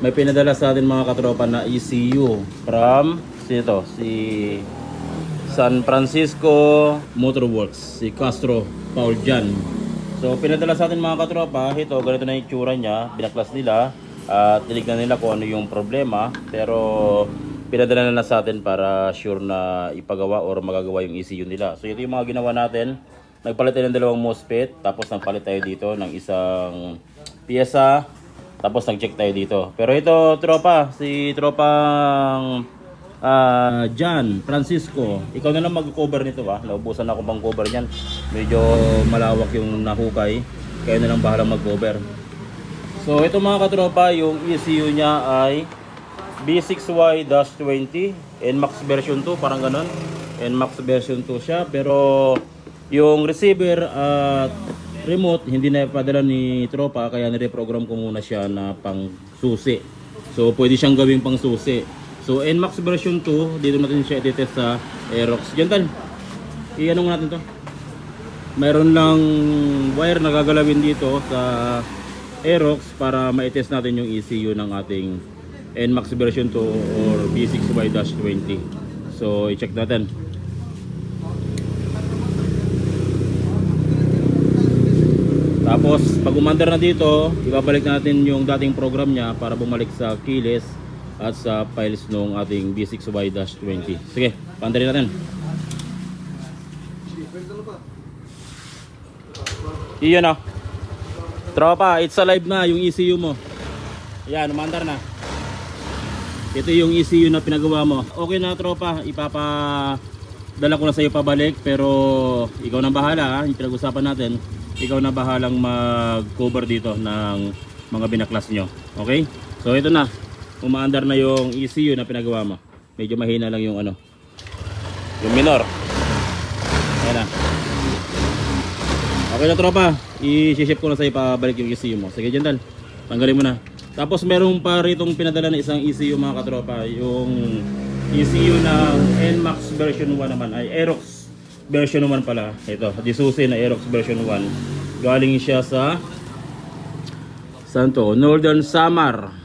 may pinadala sa atin mga katropa na ECU from si San Francisco Motor Works, si Castro Paul Jan. So pinadala sa atin mga katropa, ito ganito na yung itsura niya, binaklas nila at tinignan nila kung ano yung problema, pero pinadala na sa atin para sure na ipagawa or magagawa yung ECU nila. So ito yung mga ginawa natin. Nagpalit tayo ng dalawang MOSFET, tapos nagpalit tayo dito ng isang piyesa, tapos nag-check tayo dito. Pero ito tropa, si tropang Jan Francisco, ikaw na lang mag-cover nito ha. Naubusan ako bang cover niyan. Medyo malawak yung nahukay, kaya na lang bahala mag-cover. So ito mga katropa, yung ECU niya ay B6Y-20 NMAX version 2, parang ganon. NMAX version 2 siya, pero yung receiver at remote hindi na ipadala ni tropa, kaya nire-program ko muna siya na pang susi. So pwede siyang gawing pang susi. So NMAX version 2, dito natin siya i-test sa Aerox. Diyan tal, i-ano natin to. Mayroon lang wire na gagalawin dito sa Aerox para ma-test natin yung ECU ng ating NMAX version 2 or B6Y-20. So i-check natin. Tapos pag umandar na dito, ibabalik natin yung dating program niya para bumalik sa keyless at sa files ng ating B6Y-20. Sige, pandarin natin. Iyon na. Tropa, it's alive na yung ECU mo. Yan, umandar na. Ito yung ECU na pinagawa mo. Okay na tropa, ipapadala ko na sa iyo pabalik, pero ikaw na bahala ha, yung pinag-usapan natin. Ikaw na bahalang mag-cover dito ng mga binaklas nyo. Okay? So ito na. Umaandar na yung ECU na pinagawa mo. Medyo mahina lang yung ano, yung minor. Ayan na. Okay na tropa. I-ship ko na sa'yo pabalik yung ECU mo. Sige dyan, tanggalin mo na. Tapos meron pa ritong pinadala na isang ECU mga katropa. Yung ECU ng NMAX version 1 naman ay Aerox version 1 pala. Ito, Disusi na Aerox version 1. Galing siya sa Santo Northern Samar,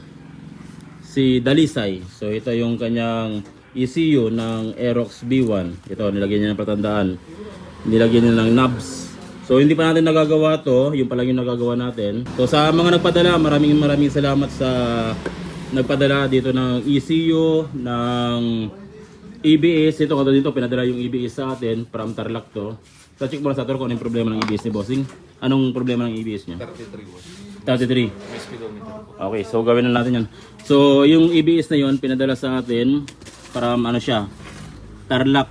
si Dalisay. So ito yung kanyang ECU ng Aerox B1. Ito, nilagyan niya ng patandaan. Nilagyan niya ng knobs. So hindi pa natin nagagawa to, yung pala yung nagagawa natin. So sa mga nagpadala, maraming salamat sa nagpadala dito ng ECU, ng EBS. Ito kada dito pinadala yung EBS sa atin from Tarlac to. So check mo na sa Tor kung ano yung problema ng EBS ni Bossing. Anong problema ng EBS niya? 33. May speedometer po. Okay, so gawin na natin yan. So yung EBS na yon pinadala sa atin para ano siya, Tarlac,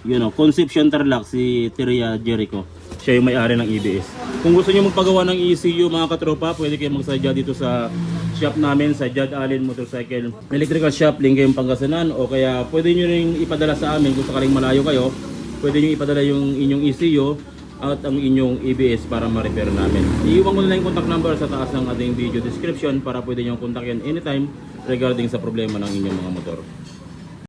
you know, Concepcion Tarlac, si Teria Jericho. Siya yung may-ari ng EBS. Kung gusto niyo magpagawa ng ECU mga katropa, pwede kayo magsadya dito sa shop namin sa Jad Allen Motorcycle Electrical Shop, Lingayen, Pangasinan, o kaya pwede niyo ring ipadala sa amin kung sakaling malayo kayo. Pwede niyo ipadala yung inyong ECU at ang inyong EBS para ma-repair namin. Iiwan ko na lang yung contact number sa taas ng ating video description para pwede niyo kontakin anytime regarding sa problema ng inyong mga motor.